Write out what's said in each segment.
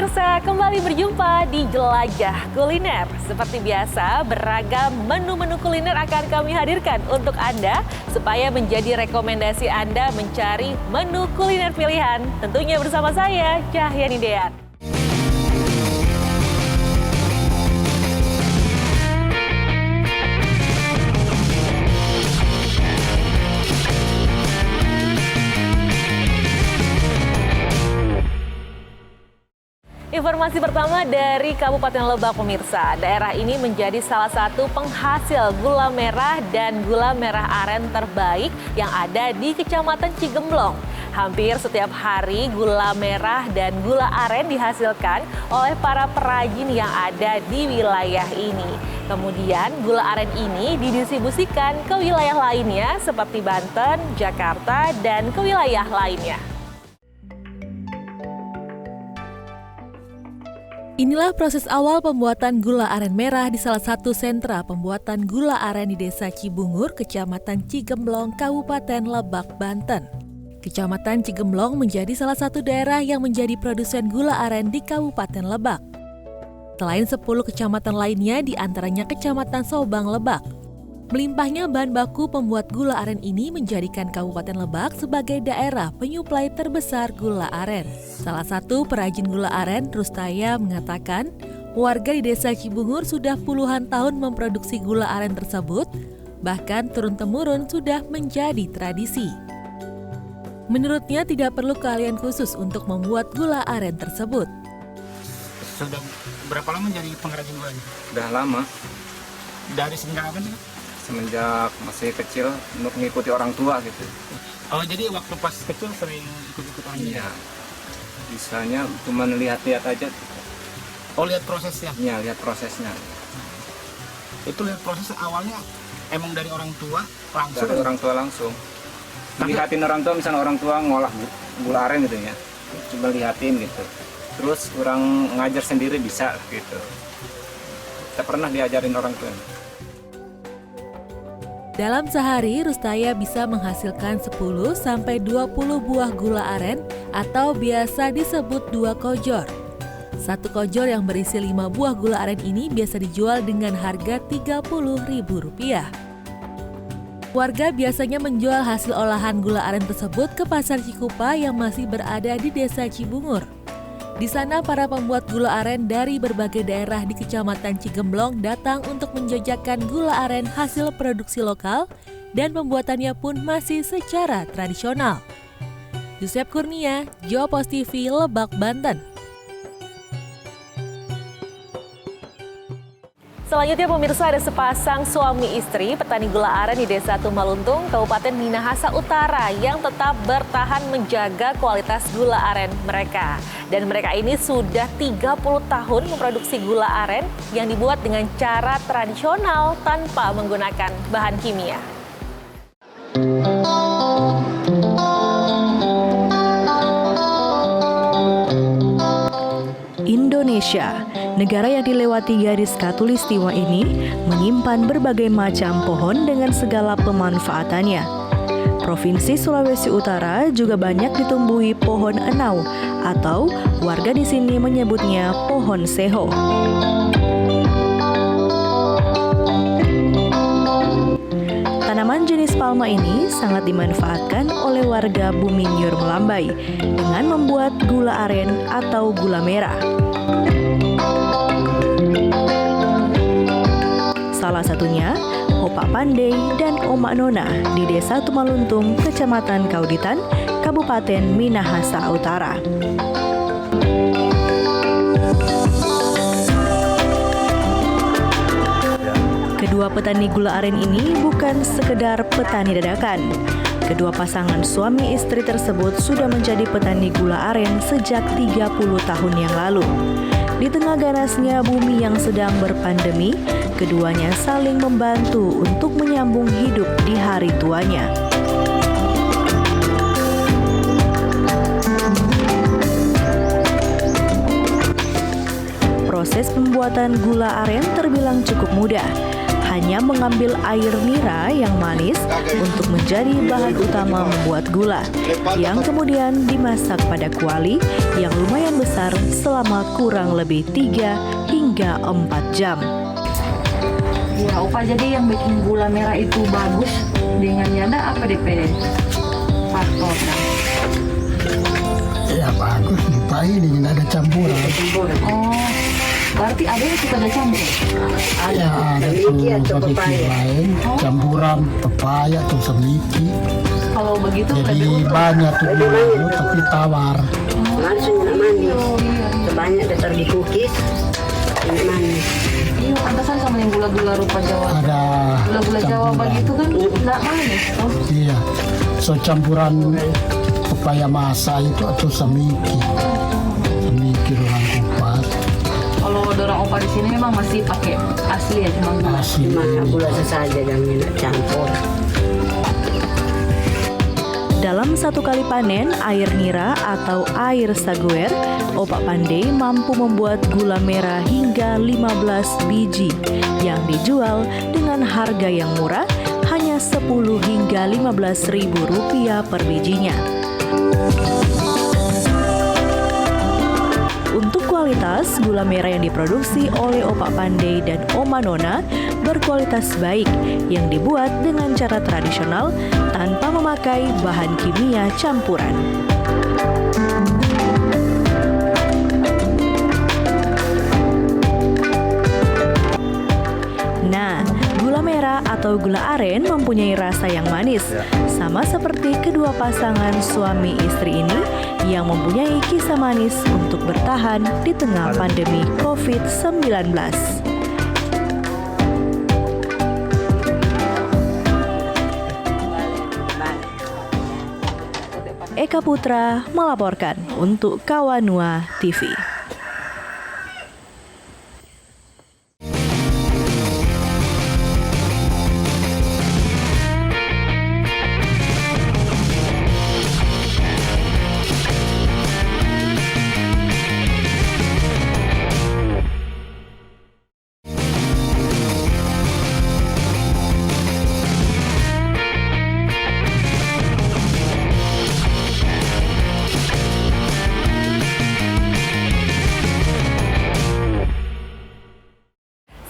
pemirsa, kembali berjumpa di Jelajah Kuliner. Seperti biasa, beragam menu-menu kuliner akan kami hadirkan untuk Anda supaya menjadi rekomendasi Anda mencari menu kuliner pilihan. Tentunya bersama saya, Cahyani Dean. Informasi pertama dari Kabupaten Lebak, pemirsa. Daerah ini menjadi salah satu penghasil gula merah dan gula merah aren terbaik yang ada di Kecamatan Cigemblong. Hampir setiap hari gula merah dan gula aren dihasilkan oleh para perajin yang ada di wilayah ini. Kemudian gula aren ini didistribusikan ke wilayah lainnya seperti Banten, Jakarta, dan ke wilayah lainnya. Inilah proses awal pembuatan gula aren merah di salah satu sentra pembuatan gula aren di Desa Cibungur, Kecamatan Cigemblong, Kabupaten Lebak, Banten. Kecamatan Cigemblong menjadi salah satu daerah yang menjadi produsen gula aren di Kabupaten Lebak. Selain 10 kecamatan lainnya, diantaranya Kecamatan Sobang, Lebak. Melimpahnya bahan baku pembuat gula aren ini menjadikan Kabupaten Lebak sebagai daerah penyuplai terbesar gula aren. Salah satu perajin gula aren, Rustaya, mengatakan warga di Desa Cibungur sudah puluhan tahun memproduksi gula aren tersebut, bahkan turun-temurun sudah menjadi tradisi. Menurutnya tidak perlu keahlian khusus untuk membuat gula aren tersebut. Sudah berapa lama jadi pengrajin gula ini? Udah lama. Dari sejak kapan sih? Semenjak masih kecil untuk mengikuti orang tua gitu. Oh, jadi waktu pas kecil sering ikut-ikut orang tua? Iya. Bisanya cuma lihat-lihat aja. Oh, lihat prosesnya? Iya, lihat prosesnya. Itu lihat proses awalnya emang dari orang tua langsung? Dari orang tua langsung. Lihatin orang tua, misalnya orang tua ngolah gula aren gitu ya. Coba lihatin gitu. Terus orang ngajar sendiri bisa gitu. Kita pernah diajarin orang tua. Dalam sehari, Rustaya bisa menghasilkan 10-20 buah gula aren atau biasa disebut 2 kojor. Satu kojor yang berisi 5 buah gula aren ini biasa dijual dengan harga Rp30.000. Warga biasanya menjual hasil olahan gula aren tersebut ke Pasar Cikupa yang masih berada di Desa Cibungur. Di sana para pembuat gula aren dari berbagai daerah di Kecamatan Cigemblong datang untuk menjajakan gula aren hasil produksi lokal dan pembuatannya pun masih secara tradisional. Yusef Kurnia, Jopos TV, Lebak, Banten. Selanjutnya pemirsa, ada sepasang suami istri petani gula aren di Desa Tumaluntung, Kabupaten Minahasa Utara yang tetap bertahan menjaga kualitas gula aren mereka. Dan mereka ini sudah 30 tahun memproduksi gula aren yang dibuat dengan cara tradisional tanpa menggunakan bahan kimia. Indonesia, negara yang dilewati garis khatulistiwa ini, menyimpan berbagai macam pohon dengan segala pemanfaatannya. Provinsi Sulawesi Utara juga banyak ditumbuhi pohon enau atau warga di sini menyebutnya pohon seho. Tanaman jenis palma ini sangat dimanfaatkan oleh warga Buminyur Melambai dengan membuat gula aren atau gula merah. Salah satunya Opak Pandey dan Omak Nona di Desa Tumaluntung, Kecamatan Kauditan, Kabupaten Minahasa Utara. Kedua petani gula aren ini bukan sekedar petani dadakan. Kedua pasangan suami istri tersebut sudah menjadi petani gula aren sejak 30 tahun yang lalu. Di tengah ganasnya bumi yang sedang berpandemi, keduanya saling membantu untuk menyambung hidup di hari tuanya. Proses pembuatan gula aren terbilang cukup mudah. hanya mengambil air nira yang manis untuk menjadi bahan utama membuat gula, yang kemudian dimasak pada kuali yang lumayan besar selama kurang lebih 3 hingga 4 jam. Ya, Opa, jadi yang bikin gula merah itu bagus dengan nyada apa DP faktor? Ya bagus, lupa ini tidak ada campuran. Oh, berarti ada yang suka ada campur? Ya ada tuh pakai lain, campuran pepaya atau semiki. Kalau begitu Jadi lebih banyak tuh gula tapi tawar. Langsung nak manis. Sebanyak dasar di cookies. Ini manis. iya, pantasan sama yang gula-gula rupa Jawa. Ada Gula-gula Jawa campuran. begitu kan enggak manis toh. Iya, so campuran pepaya masa itu atau semiki. Semiki orang kupat Kalau dorang Opa di sini memang masih pakai asli ya, cuma gula. asli. Cuma gula saja jangan nak campur. Dalam satu kali panen air nira atau air saguer, Opak Pandey mampu membuat gula merah hingga 15 biji yang dijual dengan harga yang murah, hanya 10 hingga 15 ribu rupiah per bijinya. Untuk kualitas, gula merah yang diproduksi oleh Opak Pandey dan Oma Nona berkualitas baik yang dibuat dengan cara tradisional tanpa memakai bahan kimia campuran. Nah, gula merah atau gula aren mempunyai rasa yang manis, sama seperti kedua pasangan suami istri ini yang mempunyai kisah manis untuk bertahan di tengah pandemi COVID-19. Eka Putra melaporkan untuk Kawanua TV.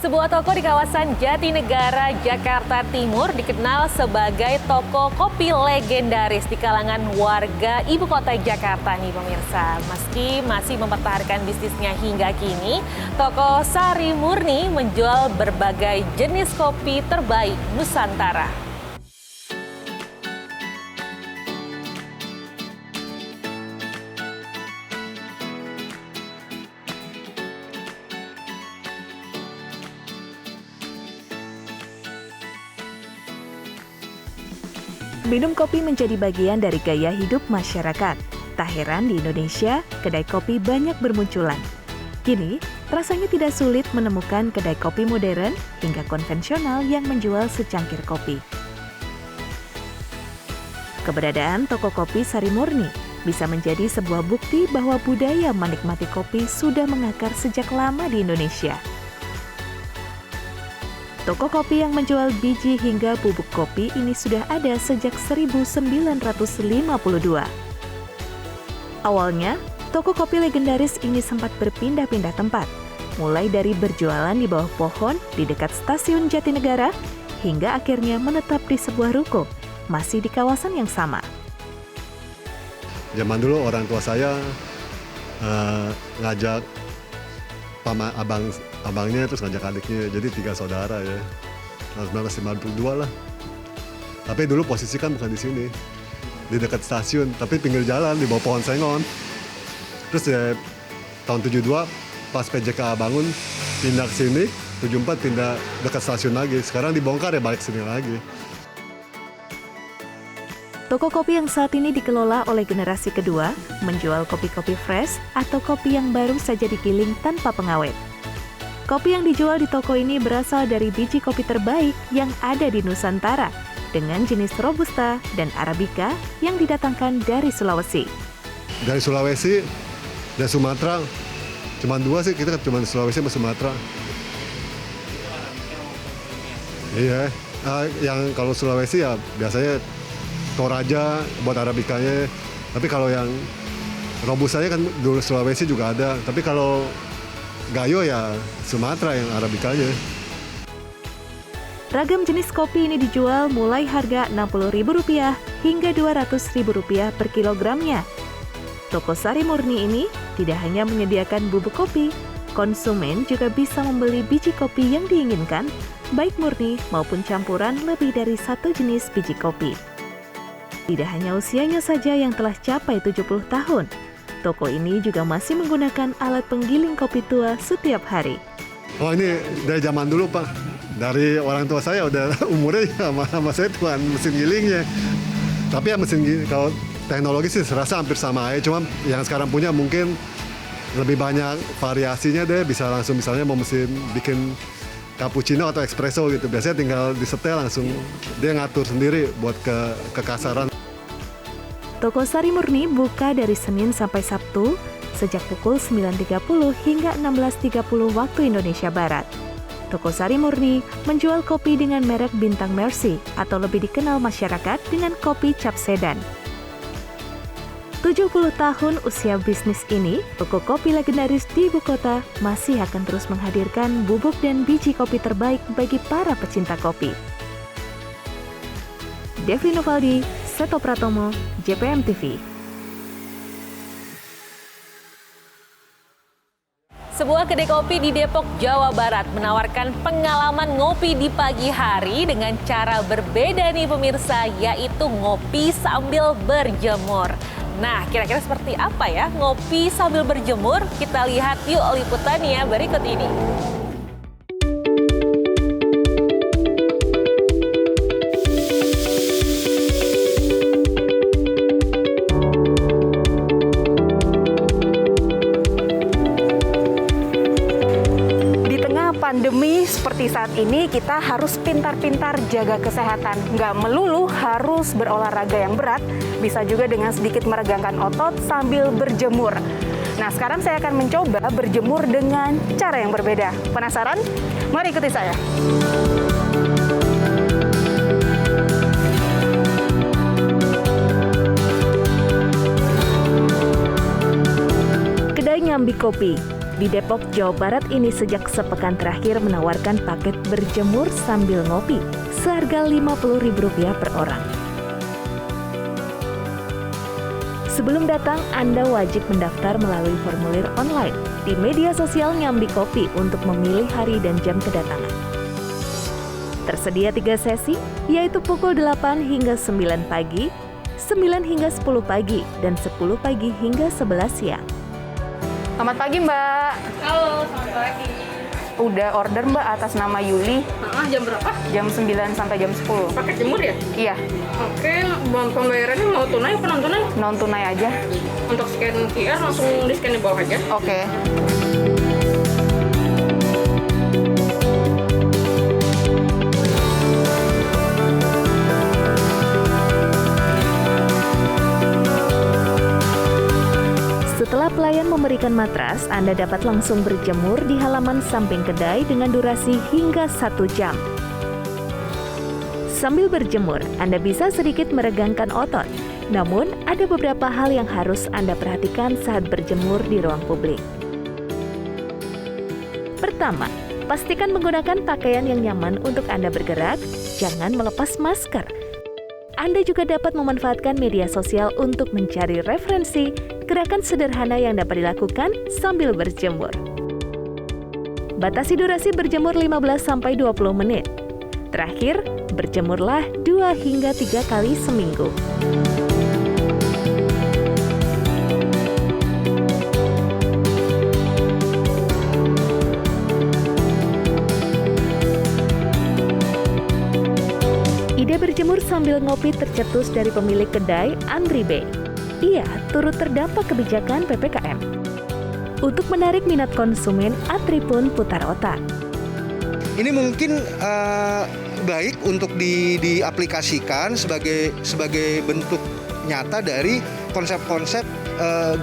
Sebuah toko di kawasan Jatinegara, Jakarta Timur dikenal sebagai toko kopi legendaris di kalangan warga ibu kota Jakarta nih pemirsa. Meski masih mempertahankan bisnisnya hingga kini, toko Sari Murni menjual berbagai jenis kopi terbaik Nusantara. Minum kopi menjadi bagian dari gaya hidup masyarakat. Tak heran di Indonesia, kedai kopi banyak bermunculan. Kini, rasanya tidak sulit menemukan kedai kopi modern hingga konvensional yang menjual secangkir kopi. Keberadaan toko kopi Sari Murni bisa menjadi sebuah bukti bahwa budaya menikmati kopi sudah mengakar sejak lama di Indonesia. Toko kopi yang menjual biji hingga bubuk kopi ini sudah ada sejak 1952. Awalnya, toko kopi legendaris ini sempat berpindah-pindah tempat, mulai dari berjualan di bawah pohon di dekat stasiun Jatinegara, hingga akhirnya menetap di sebuah ruko, masih di kawasan yang sama. Zaman dulu orang tua saya ngajak abangnya terus ngajak adiknya, jadi 3 saudara ya. 1952 lah. Tapi dulu posisi kan bukan di sini, di dekat stasiun, tapi pinggir jalan di bawah pohon sengon. Terus ya tahun 72 pas PJK bangun pindah ke sini, 74 pindah dekat stasiun lagi. Sekarang dibongkar ya balik sini lagi. Toko kopi yang saat ini dikelola oleh generasi kedua menjual kopi-kopi fresh atau kopi yang baru saja digiling tanpa pengawet. Kopi yang dijual di toko ini berasal dari biji kopi terbaik yang ada di Nusantara dengan jenis Robusta dan Arabica yang didatangkan dari Sulawesi. Dari Sulawesi dan Sumatera, cuma 2 sih, kita cuma Sulawesi sama Sumatera. Iya, yang kalau Sulawesi ya biasanya Toraja buat Arabikanya. Tapi kalau yang Robustanya kan dulu Sulawesi juga ada. Tapi kalau Gayo ya Sumatera yang Arabikanya. Ragam jenis kopi ini dijual mulai harga Rp60.000 hingga Rp200.000 per kilogramnya. Toko Sari Murni ini tidak hanya menyediakan bubuk kopi, konsumen juga bisa membeli biji kopi yang diinginkan, baik murni maupun campuran lebih dari satu jenis biji kopi. Tidak hanya usianya saja yang telah capai 70 tahun, toko ini juga masih menggunakan alat penggiling kopi tua setiap hari. Oh ini dari zaman dulu Pak, dari orang tua saya udah umurnya sama saya tuan mesin gilingnya. Tapi ya mesin giling, kalau teknologi sih serasa hampir sama aja, cuma yang sekarang punya mungkin lebih banyak variasinya deh, bisa langsung misalnya mau mesin bikin cappuccino atau espresso gitu, biasanya tinggal disetel langsung dia ngatur sendiri buat kekasaran. Toko Sari Murni buka dari Senin sampai Sabtu sejak pukul 9.30 hingga 16.30 waktu Indonesia Barat. Toko Sari Murni menjual kopi dengan merek Bintang Mercy atau lebih dikenal masyarakat dengan kopi cap sedan. 70 tahun usia bisnis ini, toko kopi legendaris di ibu kota masih akan terus menghadirkan bubuk dan biji kopi terbaik bagi para pecinta kopi. Devi Novaldi, Seto Pratomo, JPM TV. Sebuah kedai kopi di Depok, Jawa Barat menawarkan pengalaman ngopi di pagi hari dengan cara berbeda nih pemirsa, yaitu ngopi sambil berjemur. Nah, kira-kira seperti apa ya ngopi sambil berjemur? Kita lihat yuk liputannya berikut ini. Pandemi seperti saat ini, kita harus pintar-pintar jaga kesehatan. Nggak melulu harus berolahraga yang berat, bisa juga dengan sedikit meregangkan otot sambil berjemur. Nah, sekarang saya akan mencoba berjemur dengan cara yang berbeda. Penasaran? Mari ikuti saya. Kedai Nyambi Kopi di Depok, Jawa Barat ini sejak sepekan terakhir menawarkan paket berjemur sambil ngopi seharga Rp50.000 per orang. Sebelum datang, Anda wajib mendaftar melalui formulir online di media sosial Nyambi Kopi untuk memilih hari dan jam kedatangan. Tersedia 3 sesi, yaitu pukul 8 hingga 9 pagi, 9 hingga 10 pagi, dan 10 pagi hingga 11 siang. Selamat pagi, Mbak. Halo, selamat pagi. Udah order, Mbak, atas nama Yuli. Jam berapa? Jam 9 sampai jam 10. Paket jemur ya? Iya, Oke, pembayarannya mau tunai apa non tunai? non tunai aja. Untuk scan QR langsung di scan di bawah aja. Oke. Setelah pelayan memberikan matras, Anda dapat langsung berjemur di halaman samping kedai dengan durasi hingga 1 jam. Sambil berjemur, Anda bisa sedikit meregangkan otot. Namun, ada beberapa hal yang harus Anda perhatikan saat berjemur di ruang publik. Pertama, pastikan menggunakan pakaian yang nyaman untuk Anda bergerak, jangan melepas masker. Anda juga dapat memanfaatkan media sosial untuk mencari referensi gerakan sederhana yang dapat dilakukan sambil berjemur. Batasi durasi berjemur 15-20 menit. Terakhir, berjemurlah 2 hingga 3 kali seminggu. Ide berjemur sambil ngopi tercetus dari pemilik kedai, Andri B. Ia turut terdampak kebijakan PPKM. Untuk menarik minat konsumen, Atri pun putar otak. Ini mungkin baik untuk diaplikasikan sebagai bentuk nyata dari konsep-konsep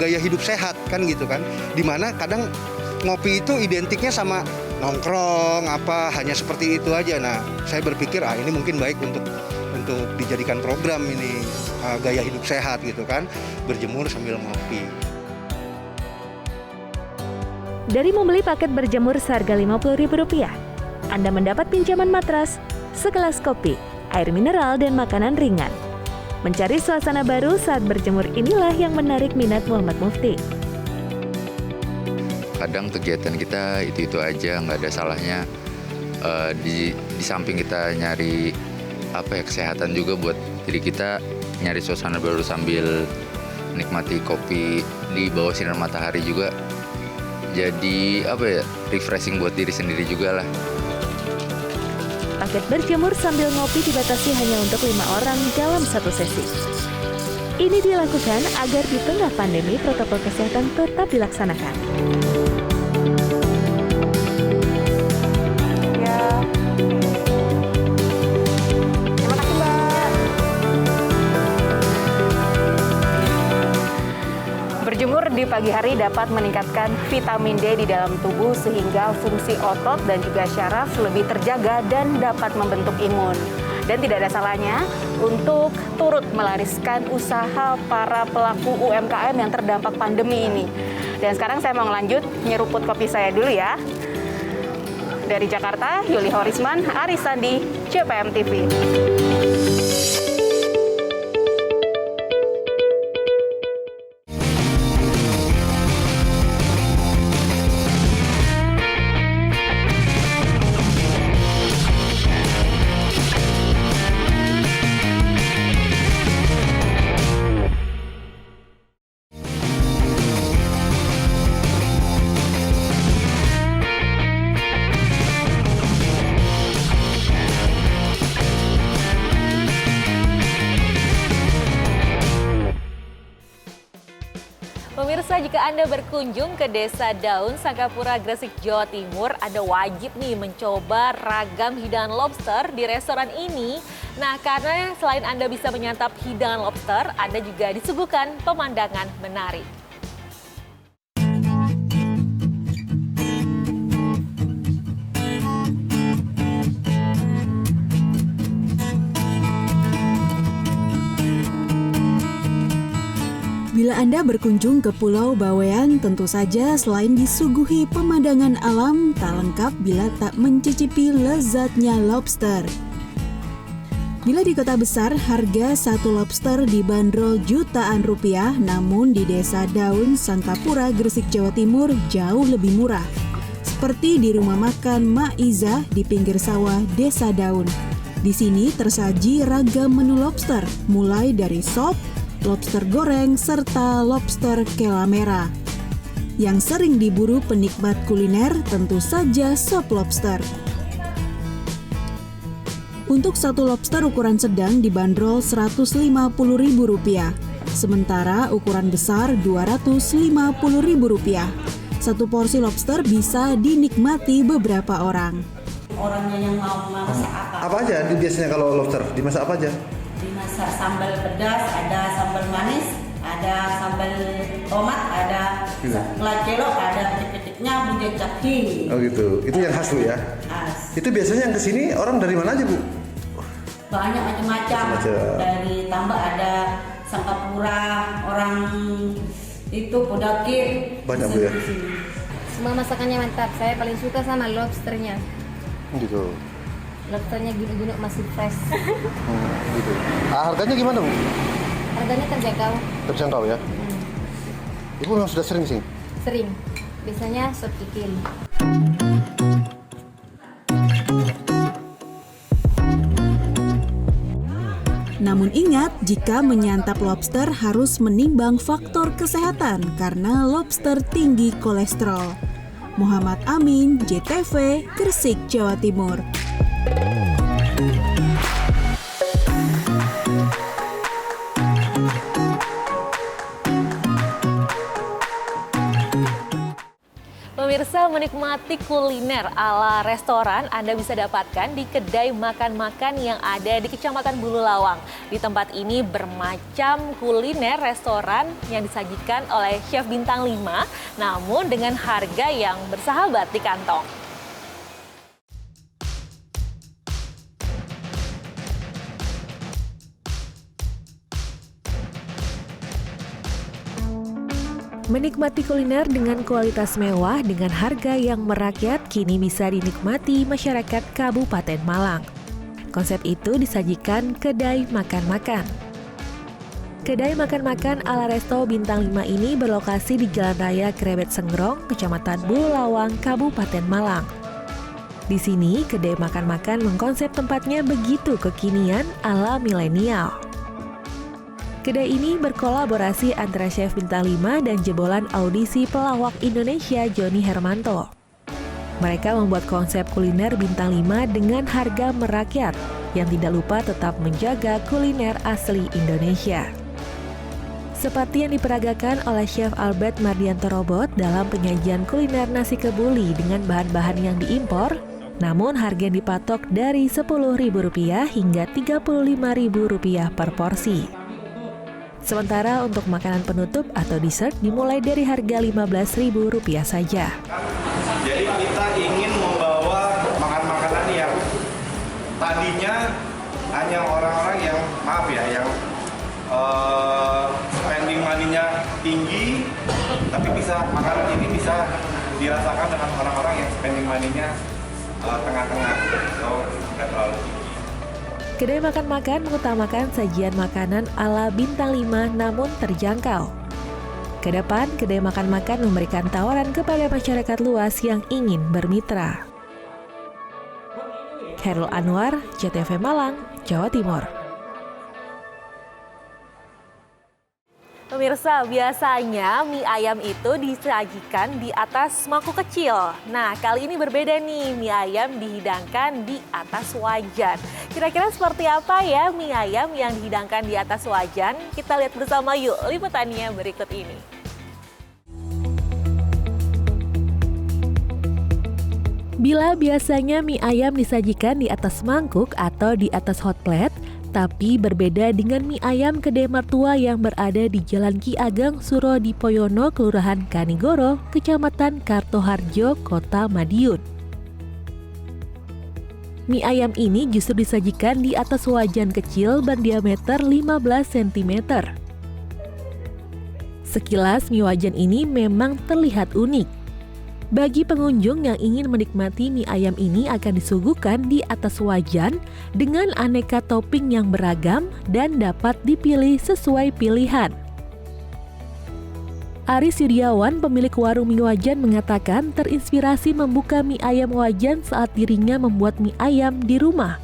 gaya hidup sehat kan gitu kan. Dimana kadang ngopi itu identiknya sama nongkrong apa hanya seperti itu aja. Nah, saya berpikir ini mungkin baik untuk dijadikan program ini, gaya hidup sehat gitu kan, berjemur sambil ngopi. Dari membeli paket berjemur seharga Rp50.000, Anda mendapat pinjaman matras, segelas kopi, air mineral, dan makanan ringan. Mencari suasana baru saat berjemur inilah yang menarik minat Muhammad Mufti. Kadang kegiatan kita itu aja, nggak ada salahnya. Di samping kita nyari kesehatan juga buat diri kita, nyari suasana baru sambil nikmati kopi di bawah sinar matahari juga. Jadi refreshing buat diri sendiri juga lah. Paket berjemur sambil ngopi dibatasi hanya untuk 5 orang dalam satu sesi. Ini dilakukan agar di tengah pandemi protokol kesehatan tetap dilaksanakan. Berjemur di pagi hari dapat meningkatkan vitamin D di dalam tubuh sehingga fungsi otot dan juga syaraf lebih terjaga dan dapat membentuk imun. Dan tidak ada salahnya untuk turut melariskan usaha para pelaku UMKM yang terdampak pandemi ini. Dan sekarang saya mau lanjut nyeruput kopi saya dulu ya. Dari Jakarta, Yuli Horisman, Aris Sandi, JPM TV. Pemirsa, jika Anda berkunjung ke Desa Daun, Sangkapura, Gresik, Jawa Timur, Anda wajib nih mencoba ragam hidangan lobster di restoran ini. Nah, karena selain Anda bisa menyantap hidangan lobster, Anda juga disuguhkan pemandangan menarik. Bila Anda berkunjung ke Pulau Bawean, tentu saja selain disuguhi pemandangan alam, tak lengkap bila tak mencicipi lezatnya lobster. Bila di kota besar, harga satu lobster dibanderol jutaan rupiah, namun di Desa Daun, Sangkapura, Gresik, Jawa Timur jauh lebih murah. Seperti di rumah makan Mak Iza di pinggir sawah Desa Daun. Di sini tersaji ragam menu lobster, mulai dari sop, lobster goreng, serta lobster kela merah. Yang sering diburu penikmat kuliner tentu saja sop lobster. Untuk satu lobster ukuran sedang dibanderol Rp150.000, sementara ukuran besar Rp250.000. Satu porsi lobster bisa dinikmati beberapa orang. Orangnya yang mau masak apa? Apa aja biasanya kalau lobster? Dimasak apa aja? Dimasak sambal pedas, ada sambal manis, ada sambal tomat, ada lacelo, ada petik-petiknya, bumbu caking. Oh gitu, itu yang khas Bu ya? Khas. Itu biasanya yang kesini orang dari mana aja Bu? Banyak macam-macam. Dari Tambak ada Sangkapura, orang itu Podakir. Banyak Bu ya? Semua masakannya mantap, saya paling suka sama lobsternya. Gitu. Lobsternya gini-gini masih fresh. Gitu. Harganya gimana Bu? Harganya terjangkau. Terjangkau ya? Ibu memang sudah sering sih? Sering. Biasanya sop kikil. Namun ingat, jika menyantap lobster harus menimbang faktor kesehatan karena lobster tinggi kolesterol. Muhammad Amin, JTV, Gresik, Jawa Timur. Pemirsa, menikmati kuliner ala restoran Anda bisa dapatkan di kedai makan-makan yang ada di Kecamatan Bulu Lawang. Di tempat ini bermacam kuliner restoran yang disajikan oleh chef bintang 5, namun dengan harga yang bersahabat di kantong. Menikmati kuliner dengan kualitas mewah dengan harga yang merakyat kini bisa dinikmati masyarakat Kabupaten Malang. Konsep itu disajikan kedai makan-makan. Kedai makan-makan ala Resto Bintang 5 ini berlokasi di Jalan Raya Krebet Senggrong, Kecamatan Bulawang, Kabupaten Malang. Di sini, kedai makan-makan mengkonsep tempatnya begitu kekinian ala milenial. Kedai ini berkolaborasi antara Chef Bintang 5 dan jebolan audisi pelawak Indonesia Joni Hermanto. Mereka membuat konsep kuliner Bintang 5 dengan harga merakyat yang tidak lupa tetap menjaga kuliner asli Indonesia. Seperti yang diperagakan oleh Chef Albert Mardianto Robot dalam penyajian kuliner nasi kebuli dengan bahan-bahan yang diimpor, namun harga yang dipatok dari Rp10.000 hingga Rp35.000 per porsi. Sementara untuk makanan penutup atau dessert dimulai dari harga Rp15.000 saja. Jadi kita ingin membawa makanan-makanan yang tadinya hanya orang-orang yang yang spending money-nya tinggi, tapi makanan ini bisa dirasakan dengan orang-orang yang spending money-nya tengah-tengah atau tidak terlalu tinggi. Kedai makan-makan mengutamakan sajian makanan ala Bintang 5 namun terjangkau. Kedepan, kedai makan-makan memberikan tawaran kepada masyarakat luas yang ingin bermitra. Khairul Anwar, JTV Malang, Jawa Timur. Pemirsa, biasanya mie ayam itu disajikan di atas mangkuk kecil. Nah, kali ini berbeda nih, mie ayam dihidangkan di atas wajan. Kira-kira seperti apa ya mie ayam yang dihidangkan di atas wajan? Kita lihat bersama yuk liputannya berikut ini. Bila biasanya mie ayam disajikan di atas mangkuk atau di atas hot plate, tapi berbeda dengan mie ayam kedai mertua yang berada di Jalan Ki Ageng Surodipoyono, Kelurahan Kanigoro, Kecamatan Kartoharjo, Kota Madiun. Mie ayam ini justru disajikan di atas wajan kecil berdiameter 15 cm. Sekilas mie wajan ini memang terlihat unik. Bagi pengunjung yang ingin menikmati mie ayam ini akan disuguhkan di atas wajan dengan aneka topping yang beragam dan dapat dipilih sesuai pilihan. Aris Yudiawan, pemilik warung mie wajan, mengatakan terinspirasi membuka mie ayam wajan saat dirinya membuat mie ayam di rumah.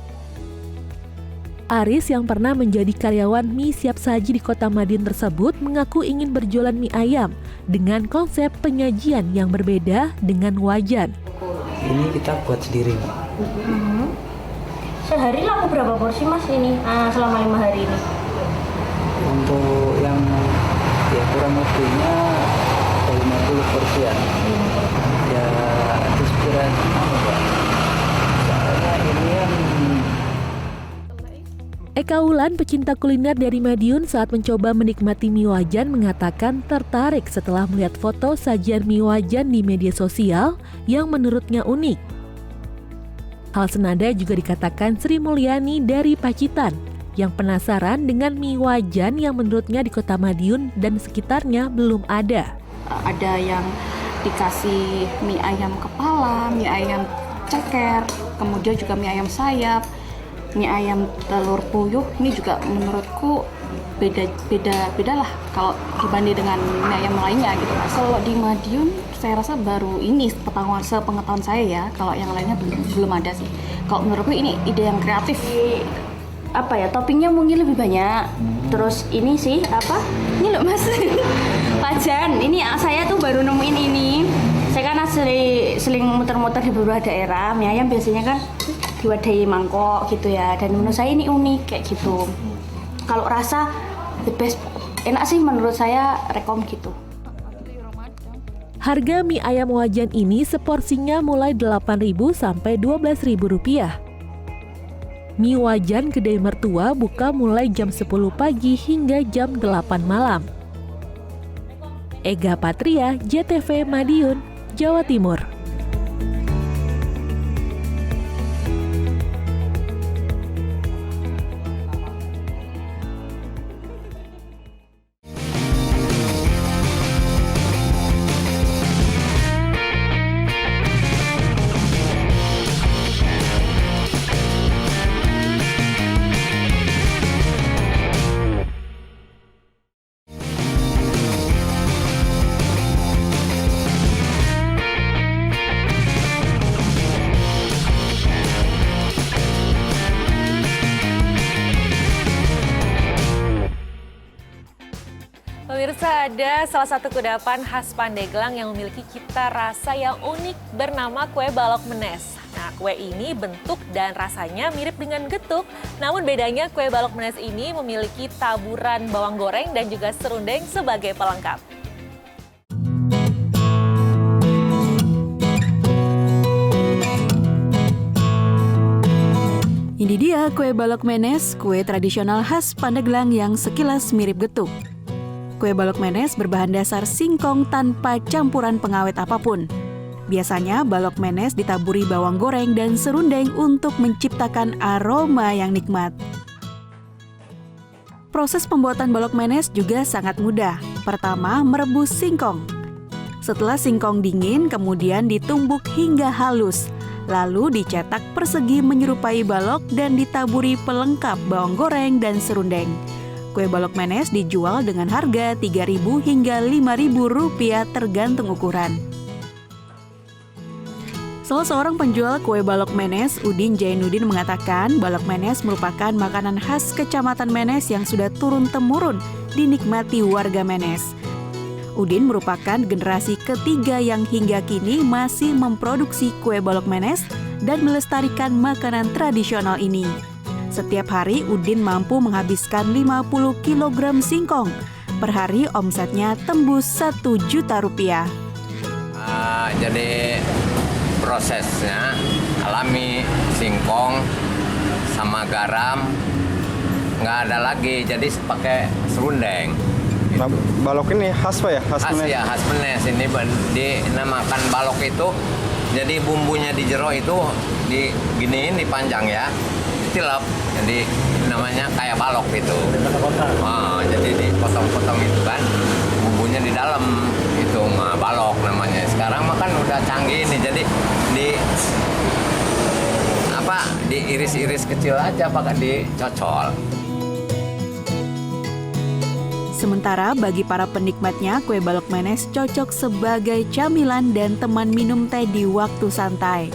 Aris yang pernah menjadi karyawan mie siap saji di Kota Madiun tersebut mengaku ingin berjualan mie ayam dengan konsep penyajian yang berbeda dengan wajan. Ini kita buat sendiri. Sehari laku berapa porsi mas ini selama 5 hari ini? Untuk yang kurang lebihnya 50 porsian. Ya inspirasi soalnya ini yang Eka Wulan, pecinta kuliner dari Madiun, saat mencoba menikmati mie wajan mengatakan tertarik setelah melihat foto sajian mie wajan di media sosial yang menurutnya unik. Hal senada juga dikatakan Sri Mulyani dari Pacitan yang penasaran dengan mie wajan yang menurutnya di Kota Madiun dan sekitarnya belum ada. Ada yang dikasih mie ayam kepala, mie ayam ceker, kemudian juga mie ayam sayap, mie ayam telur puyuh. Ini juga menurutku beda lah kalau dibanding dengan mie ayam lainnya gitu. Kalau di Madiun saya rasa baru ini sepengetahuan saya ya, kalau yang lainnya belum ada sih. Kalau menurutku ini ide yang kreatif. Apa ya, toppingnya mungkin lebih banyak. Terus ini sih apa? Ini loh mas, wajan. Ini saya tuh baru nemuin ini. Saya kan sering muter-muter di beberapa daerah. Mie ayam biasanya kan diwadahi mangkok gitu ya. Dan menurut saya ini unik kayak gitu. Kalau rasa the best, enak sih menurut saya, rekom gitu. Harga mie ayam wajan ini seporsinya mulai Rp8.000 sampai Rp12.000. Mie wajan kedai mertua buka mulai jam 10 pagi hingga jam 8 malam. Ega Patria, JTV Madiun, Jawa Timur. ada salah satu kudapan khas Pandeglang yang memiliki cita rasa yang unik bernama kue balok menes. Nah, kue ini bentuk dan rasanya mirip dengan getuk, namun bedanya kue balok menes ini memiliki taburan bawang goreng dan juga serundeng sebagai pelengkap. Ini dia kue balok menes, kue tradisional khas Pandeglang yang sekilas mirip getuk. Kue balok menes berbahan dasar singkong tanpa campuran pengawet apapun. Biasanya balok menes ditaburi bawang goreng dan serundeng untuk menciptakan aroma yang nikmat. Proses pembuatan balok menes juga sangat mudah. Pertama, merebus singkong. Setelah singkong dingin, kemudian ditumbuk hingga halus. Lalu dicetak persegi menyerupai balok dan ditaburi pelengkap bawang goreng dan serundeng. Kue balok menes dijual dengan harga Rp3.000 hingga Rp5.000 tergantung ukuran. Salah seorang penjual kue balok menes, Udin Jainuddin, mengatakan balok menes merupakan makanan khas Kecamatan Menes yang sudah turun-temurun dinikmati warga Menes. Udin merupakan generasi ketiga yang hingga kini masih memproduksi kue balok menes dan melestarikan makanan tradisional ini. Setiap hari Udin mampu menghabiskan 50 kg singkong. Per hari omsetnya tembus Rp1 juta. Jadi prosesnya alami, singkong sama garam nggak ada lagi, jadi pakai serundeng. Nah, balok ini khas Pak ya? Khas ya, khas menes. Ini dinamakan balok itu, jadi bumbunya di jero itu diginiin, dipanjang ya, ditilap, jadi namanya kayak balok gitu. Jadi dipotong-potong itu kan, bumbunya di dalam itu, balok namanya. Sekarang makan udah canggih nih, jadi diiris-iris kecil aja, pakai dicocol. Sementara bagi para penikmatnya, kue balok menes cocok sebagai camilan dan teman minum teh di waktu santai.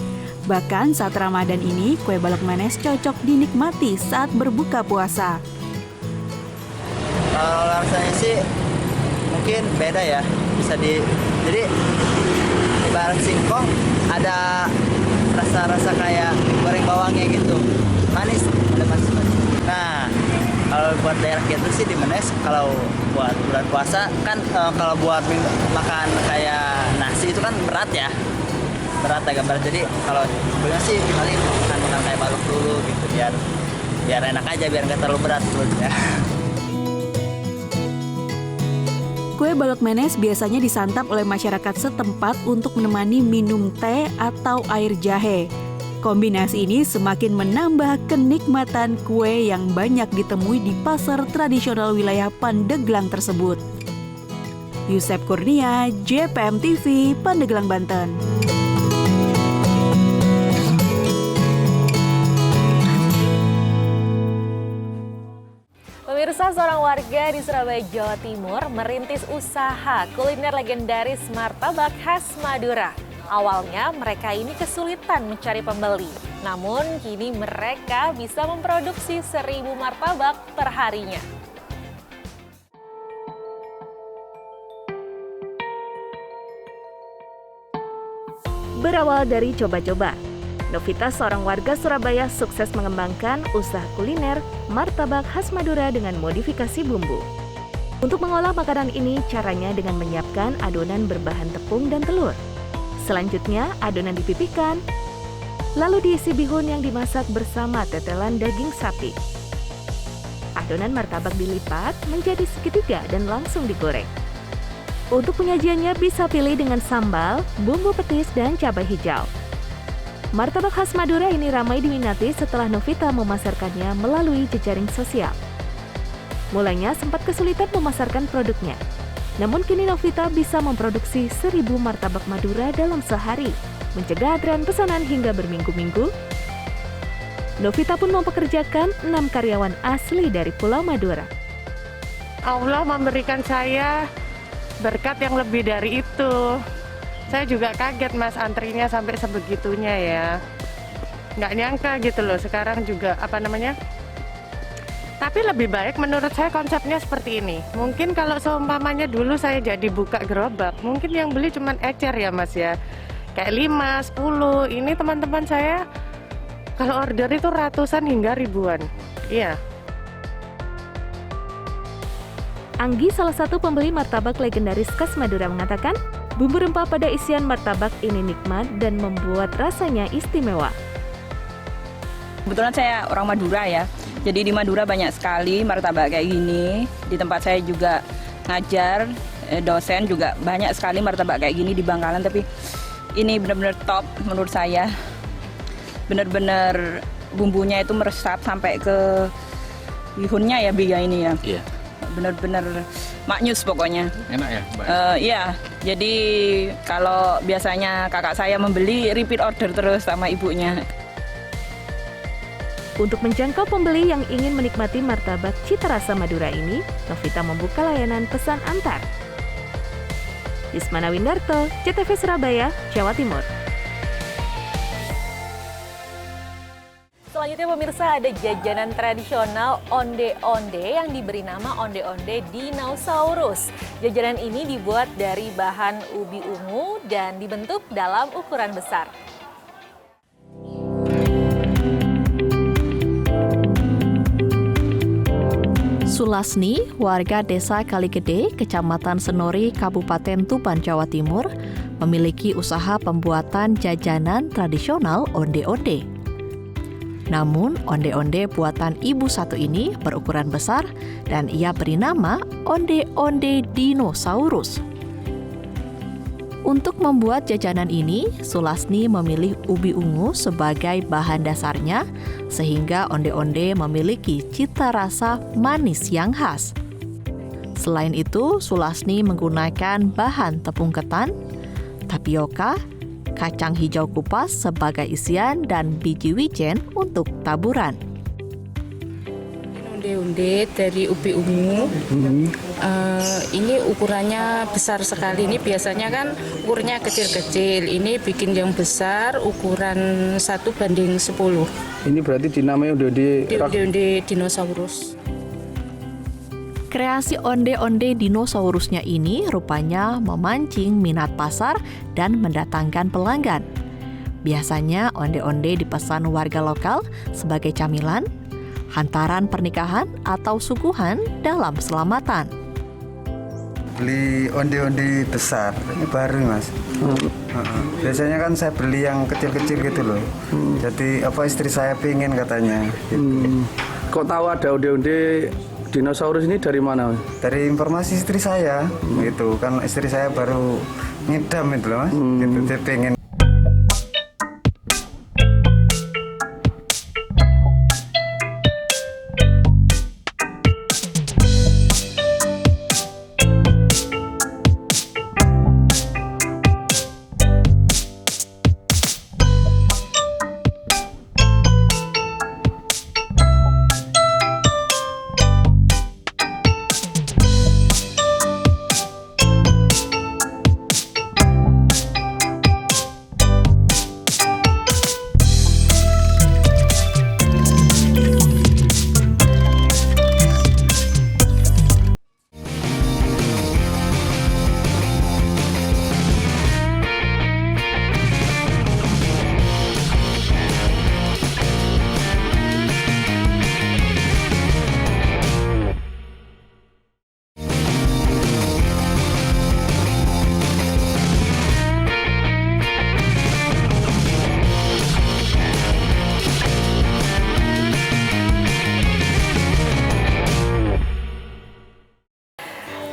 Bahkan saat Ramadan ini, kue balok menes cocok dinikmati saat berbuka puasa. Kalau rasanya sih mungkin beda ya. Jadi ibarat singkong ada rasa-rasa kayak goreng bawangnya gitu. Manis, ada manis-manis. Nah, kalau buat daerah kita sih di Menes, kalau buat bulan puasa kan kalau buat makan kayak nasi itu kan berat ya, agak berat. Jadi kalau sebenarnya sih paling makan kayak balok dulu gitu, biar enak aja, biar nggak terlalu berat perutnya. Kue balok menes biasanya disantap oleh masyarakat setempat untuk menemani minum teh atau air jahe. Kombinasi ini semakin menambah kenikmatan kue yang banyak ditemui di pasar tradisional wilayah Pandeglang tersebut. Yusef Kurnia, JPM TV, Pandeglang, Banten. Pemirsa, seorang warga di Surabaya, Jawa Timur merintis usaha kuliner legendaris martabak khas Madura. Awalnya mereka ini kesulitan mencari pembeli, namun kini mereka bisa memproduksi 1.000 martabak per harinya. Berawal dari coba-coba, Novita, seorang warga Surabaya, sukses mengembangkan usaha kuliner martabak khas Madura dengan modifikasi bumbu. Untuk mengolah makanan ini, caranya dengan menyiapkan adonan berbahan tepung dan telur. Selanjutnya, adonan dipipihkan, lalu diisi bihun yang dimasak bersama tetelan daging sapi. Adonan martabak dilipat menjadi segitiga dan langsung digoreng. Untuk penyajiannya bisa pilih dengan sambal, bumbu petis, dan cabai hijau. Martabak khas Madura ini ramai diminati setelah Novita memasarkannya melalui jejaring sosial. Mulanya sempat kesulitan memasarkan produknya. Namun kini Novita bisa memproduksi 1.000 martabak Madura dalam sehari, mencegah antrean pesanan hingga berminggu-minggu. Novita pun mempekerjakan 6 karyawan asli dari Pulau Madura. Allah memberikan saya berkat yang lebih dari itu. Saya juga kaget Mas, antrinya sampai sebegitunya ya. Nggak nyangka gitu loh, sekarang juga Tapi lebih baik menurut saya konsepnya seperti ini. Mungkin kalau seumpamanya dulu saya jadi buka gerobak, mungkin yang beli cuma ecer ya Mas ya. Kayak 5, 10, ini teman-teman saya kalau order itu ratusan hingga ribuan. Iya. Anggi, salah satu pembeli martabak legendaris khas Madura, mengatakan bumbu rempah pada isian martabak ini nikmat dan membuat rasanya istimewa. Kebetulan saya orang Madura ya, jadi di Madura banyak sekali martabak kayak gini. Di tempat saya juga ngajar, dosen juga banyak sekali martabak kayak gini di Bangkalan. Tapi ini benar-benar top menurut saya. Benar-benar bumbunya itu meresap sampai ke bihunnya ya, Biga ini ya. Iya. Benar-benar maknyus pokoknya. Enak ya? Iya, jadi kalau biasanya kakak saya membeli, repeat order terus sama ibunya. Untuk menjangkau pembeli yang ingin menikmati martabak cita rasa Madura ini, Novita membuka layanan pesan antar. Ismana Windarto, CTV Surabaya, Jawa Timur. Selanjutnya pemirsa, ada jajanan tradisional onde-onde yang diberi nama onde-onde dinosaurus. Jajanan ini dibuat dari bahan ubi ungu dan dibentuk dalam ukuran besar. Sulasni, warga Desa Kaligede, Kecamatan Senori, Kabupaten Tuban, Jawa Timur, memiliki usaha pembuatan jajanan tradisional onde-onde. Namun, onde-onde buatan ibu satu ini berukuran besar dan ia beri nama onde-onde dinosaurus. Untuk membuat jajanan ini, Sulasni memilih ubi ungu sebagai bahan dasarnya, sehingga onde-onde memiliki cita rasa manis yang khas. Selain itu, Sulasni menggunakan bahan tepung ketan, tapioka, kacang hijau kupas sebagai isian, dan biji wijen untuk taburan. Onde-onde dari ubi ungu, ini ukurannya besar sekali. Ini biasanya kan ukurannya kecil-kecil, ini bikin yang besar ukuran 1:10. Ini berarti dinamai onde-onde dinosaurus. Kreasi onde-onde dinosaurusnya ini rupanya memancing minat pasar dan mendatangkan pelanggan. Biasanya onde-onde dipesan warga lokal sebagai camilan, hantaran pernikahan atau suguhan dalam selamatan. Beli onde-onde besar, ini baru Mas. Biasanya kan saya beli yang kecil-kecil gitu loh. Jadi istri saya pingin katanya. Gitu. Kok tahu ada onde-onde dinosaurus ini dari mana? Dari informasi istri saya, gitu kan istri saya baru ngidam itu loh Mas. Gitu, dia pengen.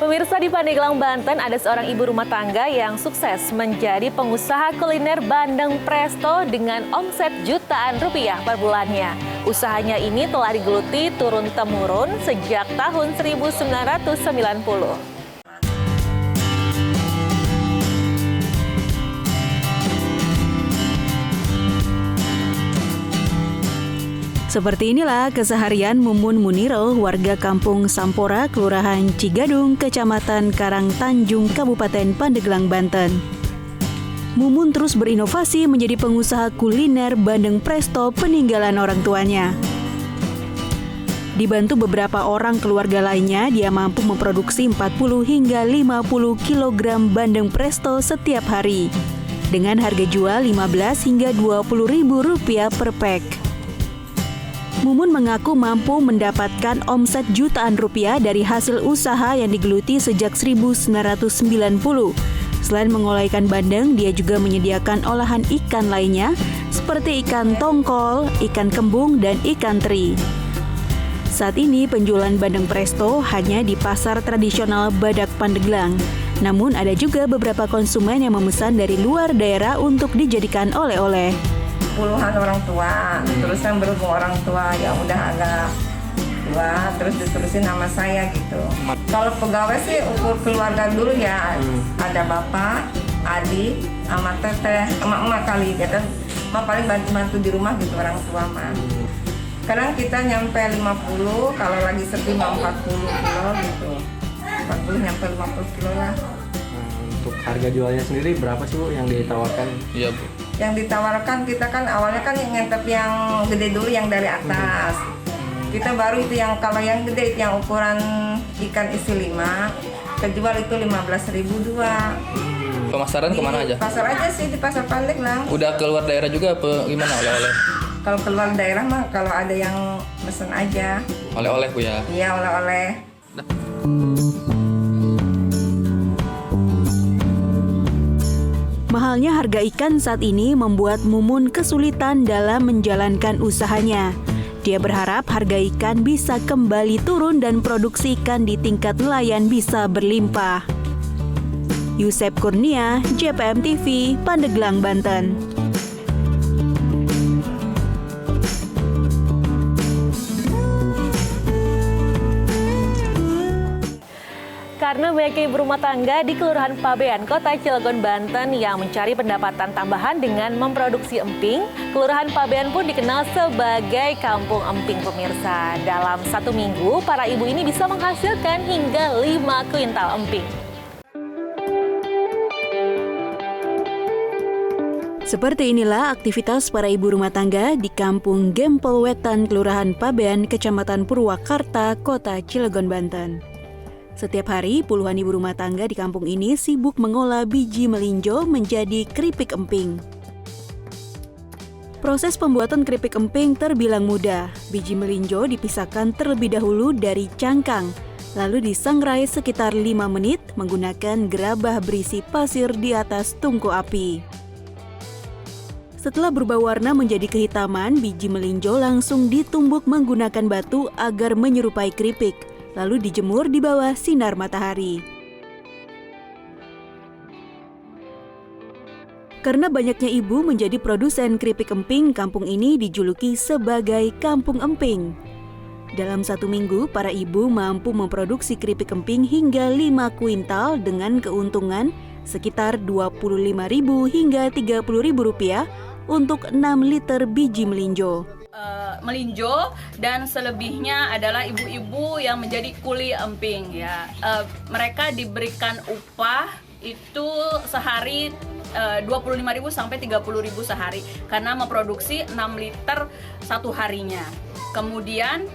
Pemirsa, di Pandeglang, Banten ada seorang ibu rumah tangga yang sukses menjadi pengusaha kuliner bandeng presto dengan omset jutaan rupiah per bulannya. Usahanya ini telah digeluti turun-temurun sejak tahun 1990. Seperti inilah keseharian Mumun Muniro, warga kampung Sampora, Kelurahan Cigadung, Kecamatan Karangtanjung, Kabupaten Pandeglang, Banten. Mumun terus berinovasi menjadi pengusaha kuliner bandeng presto peninggalan orang tuanya. Dibantu beberapa orang keluarga lainnya, dia mampu memproduksi 40 hingga 50 kg bandeng presto setiap hari. Dengan harga jual 15 hingga 20 ribu rupiah per pack. Mumun mengaku mampu mendapatkan omset jutaan rupiah dari hasil usaha yang digeluti sejak 1990. Selain mengolah ikan bandeng, dia juga menyediakan olahan ikan lainnya seperti ikan tongkol, ikan kembung, dan ikan teri. Saat ini penjualan bandeng presto hanya di pasar tradisional Badak Pandeglang. Namun ada juga beberapa konsumen yang memesan dari luar daerah untuk dijadikan oleh-oleh. Puluhan orang tua, terus kan berhubung orang tua ya udah agak tua, terus diterusin nama saya gitu. Kalau pegawai sih ukur keluarga dulu ya, ada bapak, adik, sama teteh, emak-emak kali, ya kan. Emak paling bantu-bantu di rumah gitu orang tua mah. Kadang kita nyampe 50, kalau lagi sepi mau 40 kilo gitu. 40 nyampe 50 kilo lah. Untuk harga jualnya sendiri berapa sih Bu yang ditawarkan? Iya Bu. Yang ditawarkan kita kan awalnya kan ngentep yang gede dulu yang dari atas. Kita baru itu yang kalau yang gede itu yang ukuran ikan isi 5, kejual itu 15.000 dua. Pemasaran kemana aja? Pasar aja sih di pasar Pandeglang. Udah keluar daerah juga apa gimana oleh-oleh? Kalau keluar daerah mah kalau ada yang pesen aja. Oleh-oleh Bu ya? Iya oleh-oleh. Mahalnya harga ikan saat ini membuat Mumun kesulitan dalam menjalankan usahanya. Dia berharap harga ikan bisa kembali turun dan produksi ikan di tingkat nelayan bisa berlimpah. Yusep Kurnia, JPM TV, Pandeglang, Banten. Karena banyaknya ibu rumah tangga di Kelurahan Pabean, Kota Cilegon, Banten yang mencari pendapatan tambahan dengan memproduksi emping, Kelurahan Pabean pun dikenal sebagai Kampung Emping pemirsa. Dalam 1 minggu, para ibu ini bisa menghasilkan hingga 5 kuintal emping. Seperti inilah aktivitas para ibu rumah tangga di Kampung Gempol Wetan, Kelurahan Pabean, Kecamatan Purwakarta, Kota Cilegon, Banten. Setiap hari, puluhan ibu rumah tangga di kampung ini sibuk mengolah biji melinjo menjadi keripik emping. Proses pembuatan keripik emping terbilang mudah. Biji melinjo dipisahkan terlebih dahulu dari cangkang, lalu disangrai sekitar 5 menit menggunakan gerabah berisi pasir di atas tungku api. Setelah berubah warna menjadi kehitaman, biji melinjo langsung ditumbuk menggunakan batu agar menyerupai keripik, lalu dijemur di bawah sinar matahari. Karena banyaknya ibu menjadi produsen keripik emping, kampung ini dijuluki sebagai Kampung Emping. Dalam 1 minggu, para ibu mampu memproduksi keripik emping hingga 5 kuintal dengan keuntungan sekitar 25.000 hingga 30.000 rupiah untuk 6 liter biji melinjo. Melinjo dan selebihnya adalah ibu-ibu yang menjadi kuli emping ya. Mereka diberikan upah itu sehari 25.000 sampai 30.000 sehari karena memproduksi 6 liter satu harinya. Kemudian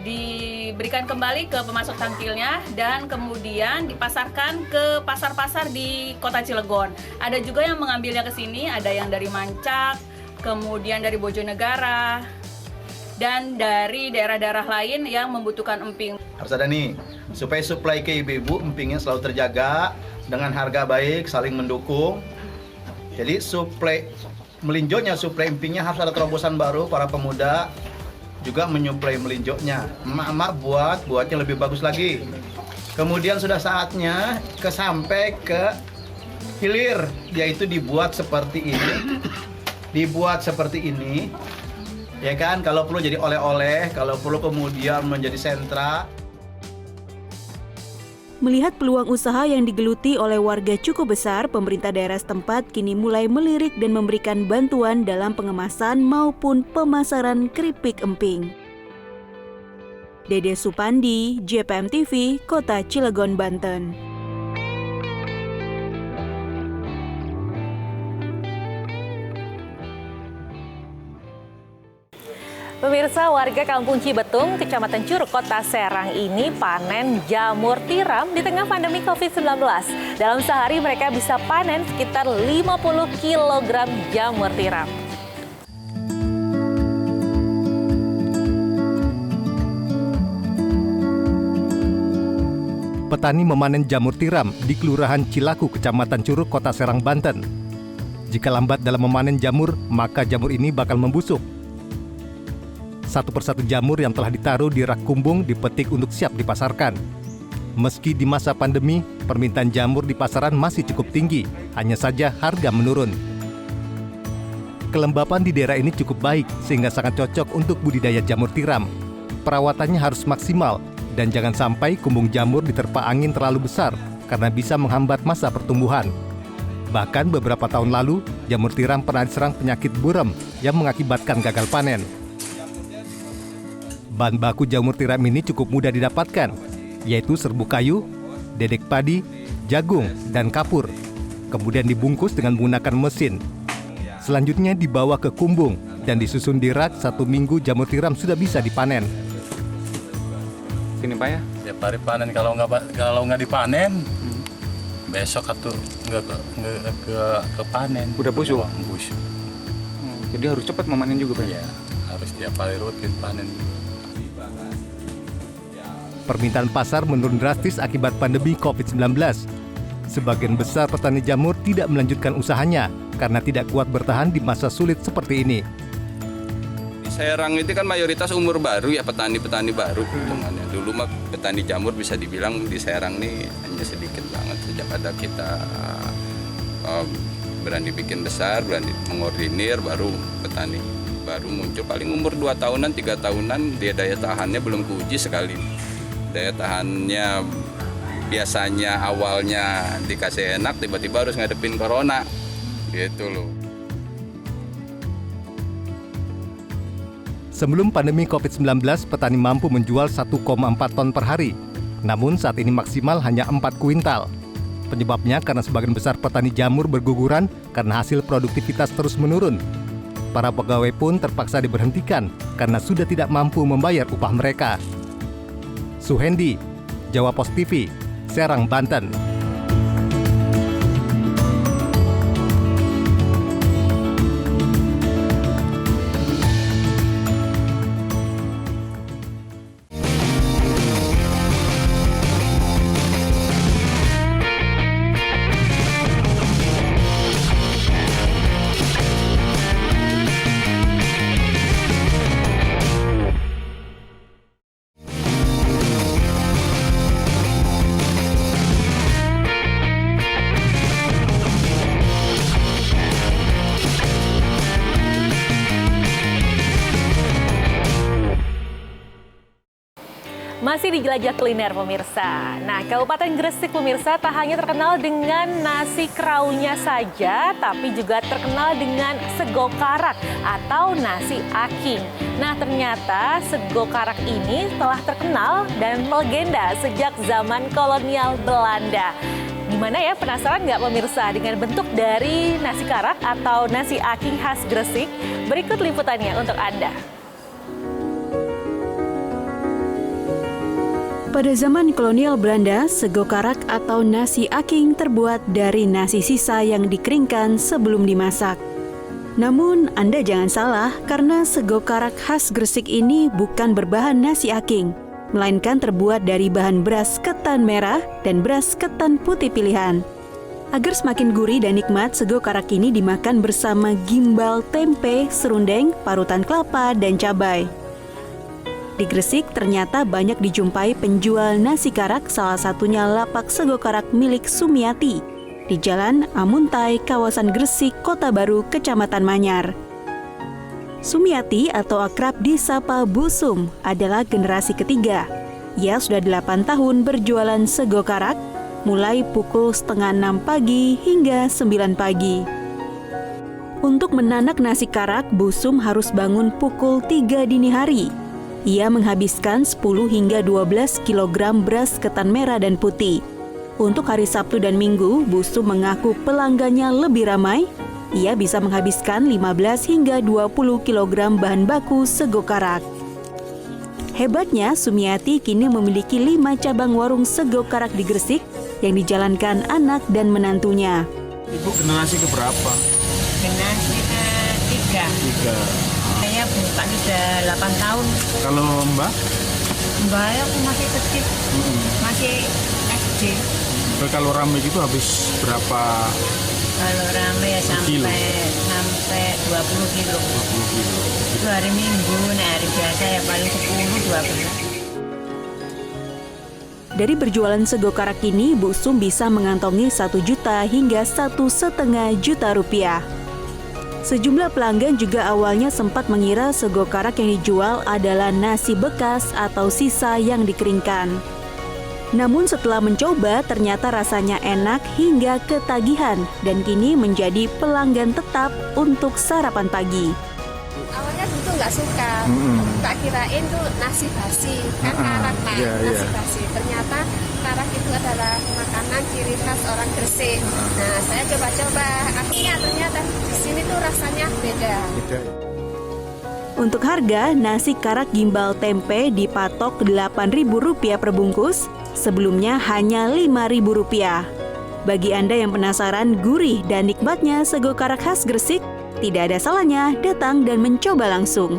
diberikan kembali ke pemasok tangkilnya dan kemudian dipasarkan ke pasar-pasar di Kota Cilegon. Ada juga yang mengambilnya ke sini, ada yang dari Mancak, kemudian dari Bojonegara, dan dari daerah-daerah lain yang membutuhkan emping. Harus ada nih, supaya suplai ke ibu-ibu empingnya selalu terjaga dengan harga baik, saling mendukung. Jadi suplai melinjonya, suplai empingnya harus ada terobosan baru. Para pemuda juga menyuplai melinjonya. Emak-emak buatnya lebih bagus lagi. Kemudian sudah saatnya sampai ke hilir, yaitu dibuat seperti ini. Dibuat seperti ini. Ya kan, kalau perlu jadi oleh-oleh, kalau perlu kemudian menjadi sentra. Melihat peluang usaha yang digeluti oleh warga cukup besar, pemerintah daerah setempat kini mulai melirik dan memberikan bantuan dalam pengemasan maupun pemasaran keripik emping. Dede Supandi, JPM TV, Kota Cilegon, Banten. Pemirsa, warga Kampung Cibetung, Kecamatan Curug, Kota Serang ini panen jamur tiram di tengah pandemi COVID-19. Dalam sehari mereka bisa panen sekitar 50 kg jamur tiram. Petani memanen jamur tiram di Kelurahan Cilaku, Kecamatan Curug, Kota Serang, Banten. Jika lambat dalam memanen jamur, maka jamur ini bakal membusuk. Satu persatu jamur yang telah ditaruh di rak kumbung dipetik untuk siap dipasarkan. Meski di masa pandemi, permintaan jamur di pasaran masih cukup tinggi, hanya saja harga menurun. Kelembapan di daerah ini cukup baik, sehingga sangat cocok untuk budidaya jamur tiram. Perawatannya harus maksimal, dan jangan sampai kumbung jamur diterpa angin terlalu besar, karena bisa menghambat masa pertumbuhan. Bahkan beberapa tahun lalu, jamur tiram pernah diserang penyakit burem yang mengakibatkan gagal panen. Bahan baku jamur tiram ini cukup mudah didapatkan, yaitu serbuk kayu, dedek padi, jagung, dan kapur. Kemudian dibungkus dengan menggunakan mesin. Selanjutnya dibawa ke kumbung dan disusun di rak. 1 minggu jamur tiram sudah bisa dipanen. Sini Pak ya? Tiap hari panen, kalau nggak dipanen, besok atau nggak ke panen. Udah busuk? Busuk. Jadi harus cepat memanen juga Pak? Iya, harus tiap hari rutin panen. Permintaan pasar menurun drastis akibat pandemi COVID-19. Sebagian besar petani jamur tidak melanjutkan usahanya karena tidak kuat bertahan di masa sulit seperti ini. Di Serang itu kan mayoritas umur baru ya, petani-petani baru. Dulu mah petani jamur bisa dibilang di Serang nih hanya sedikit banget. Sejak ada kita berani bikin besar, berani mengordinir, baru petani baru muncul. Paling umur 2 tahunan, 3 tahunan, dia daya tahannya belum keuji sekali. Daya tahannya biasanya awalnya dikasih enak, tiba-tiba harus ngadepin corona, gitu loh. Sebelum pandemi COVID-19, petani mampu menjual 1,4 ton per hari. Namun saat ini maksimal hanya 4 kuintal. Penyebabnya karena sebagian besar petani jamur berguguran karena hasil produktivitas terus menurun. Para pegawai pun terpaksa diberhentikan karena sudah tidak mampu membayar upah mereka. Suhendi, Jawa Post TV, Serang, Banten. Masih di Jelajah Kuliner pemirsa. Nah, Kabupaten Gresik pemirsa tak hanya terkenal dengan nasi kraunya saja, tapi juga terkenal dengan sego karak atau nasi aking. Nah, ternyata sego karak ini telah terkenal dan melegenda sejak zaman kolonial Belanda. Gimana ya, penasaran nggak pemirsa dengan bentuk dari nasi karak atau nasi aking khas Gresik? Berikut liputannya untuk Anda. Pada zaman kolonial Belanda, sego karak atau nasi aking terbuat dari nasi sisa yang dikeringkan sebelum dimasak. Namun, Anda jangan salah karena sego karak khas Gresik ini bukan berbahan nasi aking, melainkan terbuat dari bahan beras ketan merah dan beras ketan putih pilihan. Agar semakin gurih dan nikmat, sego karak ini dimakan bersama gimbal tempe, serundeng, parutan kelapa, dan cabai. Di Gresik ternyata banyak dijumpai penjual nasi karak, salah satunya lapak sego karak milik Sumiati di Jalan Amuntai, kawasan Gresik, Kota Baru, Kecamatan Manyar. Sumiati atau akrab disapa Busum adalah generasi ketiga. Ia sudah 8 tahun berjualan sego karak, mulai pukul 5:30 pagi hingga 9 pagi. Untuk menanak nasi karak, Busum harus bangun pukul 3 dini hari. Ia menghabiskan 10 hingga 12 kg beras ketan merah dan putih. Untuk hari Sabtu dan Minggu, Busum mengaku pelanggannya lebih ramai ia bisa menghabiskan 15 hingga 20 kg bahan baku sego karak. Hebatnya, Sumiati kini memiliki 5 cabang warung sego karak di Gresik yang dijalankan anak dan menantunya. Ibu generasi keberapa? Generasi ketiga. Saya buka sudah 8 tahun. Kalau Mbak? Mbak aku masih kecil, masih SD. Kalau rame gitu habis berapa? Kalau rame ya sampai 20 kilo. 20 kilo. Itu hari Minggu, hari biasa ya paling 10-12. Dari berjualan sego karak ini, Bu Sum bisa mengantongi 1 juta hingga 1,5 juta rupiah. Sejumlah pelanggan juga awalnya sempat mengira sego karak yang dijual adalah nasi bekas atau sisa yang dikeringkan. Namun setelah mencoba, ternyata rasanya enak hingga ketagihan dan kini menjadi pelanggan tetap untuk sarapan pagi. Awalnya dulu nggak suka, tak kirain tuh nasi basi, kan karak nasi basi. Ternyata karak itu adalah makanan ciri khas orang Gresik. Nah, saya coba-coba, akhirnya ternyata di sini tuh rasanya beda. Untuk harga, nasi karak gimbal tempe dipatok Rp8.000 per bungkus, sebelumnya hanya Rp5.000. Bagi Anda yang penasaran gurih dan nikmatnya sego karak khas Gresik, tidak ada salahnya datang dan mencoba langsung.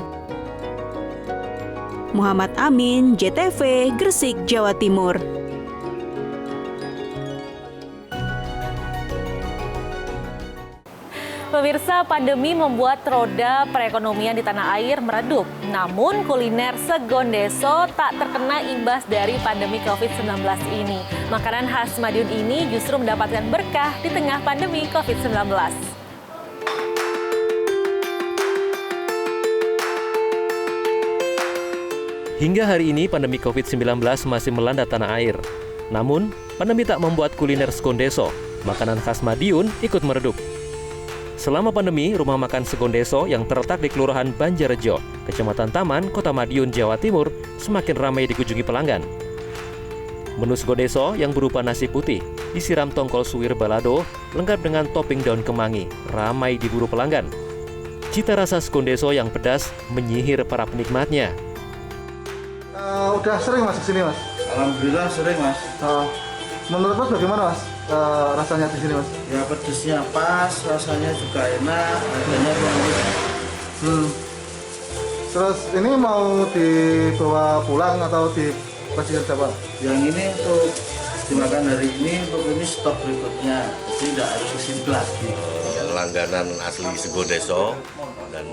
Muhammad Amin, JTV, Gresik, Jawa Timur. Pemirsa, pandemi membuat roda perekonomian di tanah air meredup. Namun kuliner Segondeso tak terkena imbas dari pandemi COVID-19 ini. Makanan khas Madiun ini justru mendapatkan berkah di tengah pandemi COVID-19. Hingga hari ini pandemi COVID-19 masih melanda tanah air. Namun, pandemi tak membuat kuliner Segondeso, makanan khas Madiun, ikut meredup. Selama pandemi, rumah makan Segondeso yang terletak di Kelurahan Banjarrejo, Kecamatan Taman, Kota Madiun, Jawa Timur, semakin ramai dikunjungi pelanggan. Menu Segondeso yang berupa nasi putih, disiram tongkol suwir balado, lengkap dengan topping daun kemangi, ramai diburu pelanggan. Cita rasa Segondeso yang pedas menyihir para penikmatnya. Udah sering Mas kesini Mas? Alhamdulillah sering Mas. Menurut Mas bagaimana Mas rasanya di sini Mas? Ya pedesnya pas, rasanya juga enak, harganya murah. Terus ini mau dibawa pulang atau dibagikan siapa? Yang ini untuk dimakan hari ini, untuk ini stok berikutnya, jadi tidak harus kesini lagi. Langganan asli Segondeso dan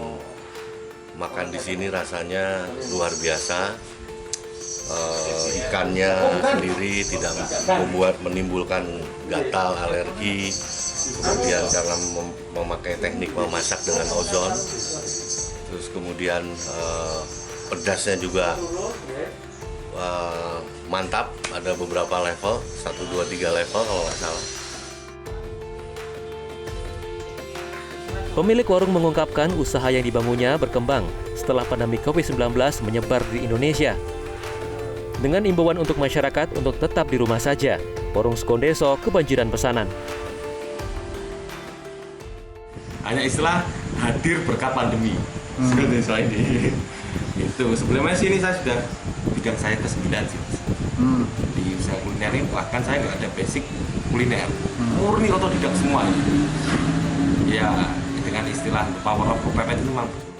makan di sini rasanya luar biasa. Ikannya sendiri tidak menimbulkan gatal, alergi, kemudian karena memakai teknik memasak dengan ozon, terus kemudian pedasnya juga mantap, ada beberapa level, 1, 2, 3 level kalau nggak salah. Pemilik warung mengungkapkan usaha yang dibangunnya berkembang setelah pandemi COVID-19 menyebar di Indonesia. Dengan imbauan untuk masyarakat untuk tetap di rumah saja, warung Segondeso kebanjiran pesanan. Hanya istilah hadir berkat pandemi. Segondeso ini. Itu sebelumnya sih ini saya sudah bidang saya ke-9 sih. Di usaha kuliner ini bahkan saya nggak ada basic kuliner. Murni otodidak semua. Ya, dengan istilah power of kepepet itu mampu.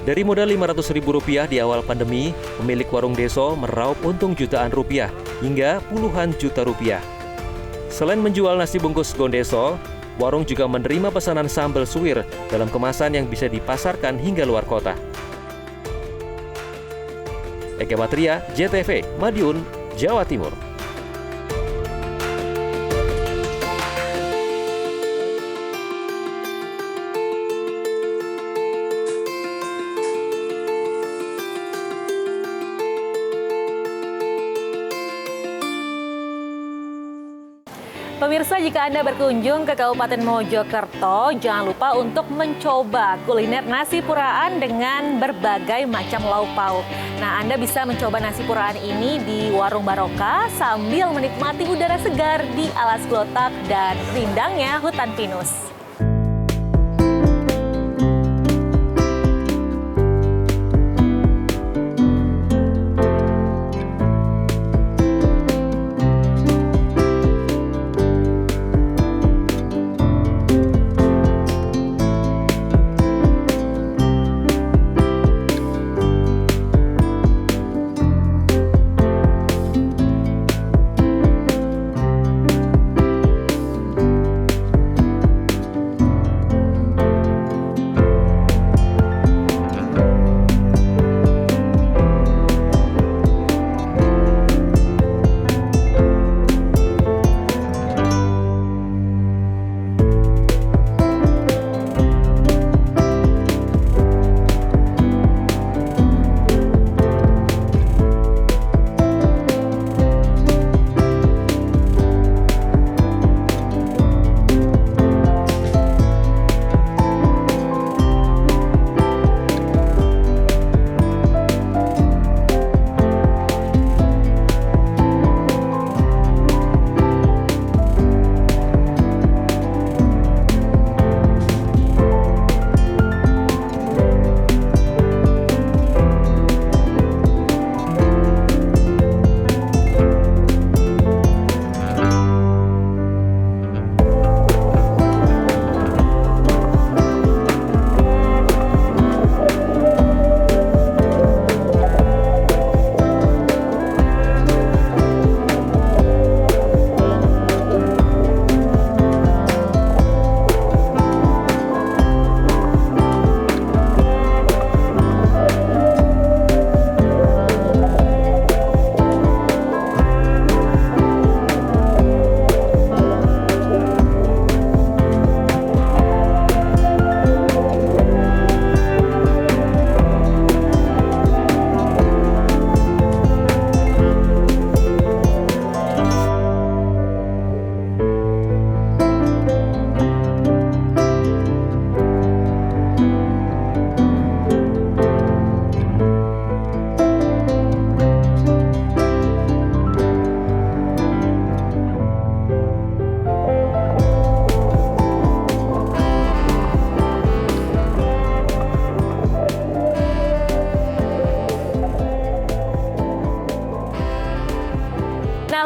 Dari modal Rp500.000 di awal pandemi, pemilik warung Deso meraup untung jutaan rupiah hingga puluhan juta rupiah. Selain menjual nasi bungkus Segondeso, warung juga menerima pesanan sambal suwir dalam kemasan yang bisa dipasarkan hingga luar kota. Eke Patria, JTV, Madiun, Jawa Timur. pemirsa, jika Anda berkunjung ke Kabupaten Mojokerto, jangan lupa untuk mencoba kuliner nasi puraan dengan berbagai macam lauk pauk. Nah, Anda bisa mencoba nasi puraan ini di Warung Barokah sambil menikmati udara segar di alas klotak dan rindangnya hutan pinus.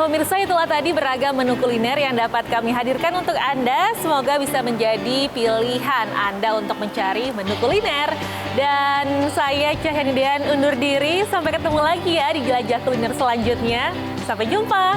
Pemirsa, itulah tadi beragam menu kuliner yang dapat kami hadirkan untuk Anda. Semoga bisa menjadi pilihan Anda untuk mencari menu kuliner. Dan saya Cahyani Dean undur diri. Sampai ketemu lagi ya di Jelajah Kuliner selanjutnya. Sampai jumpa.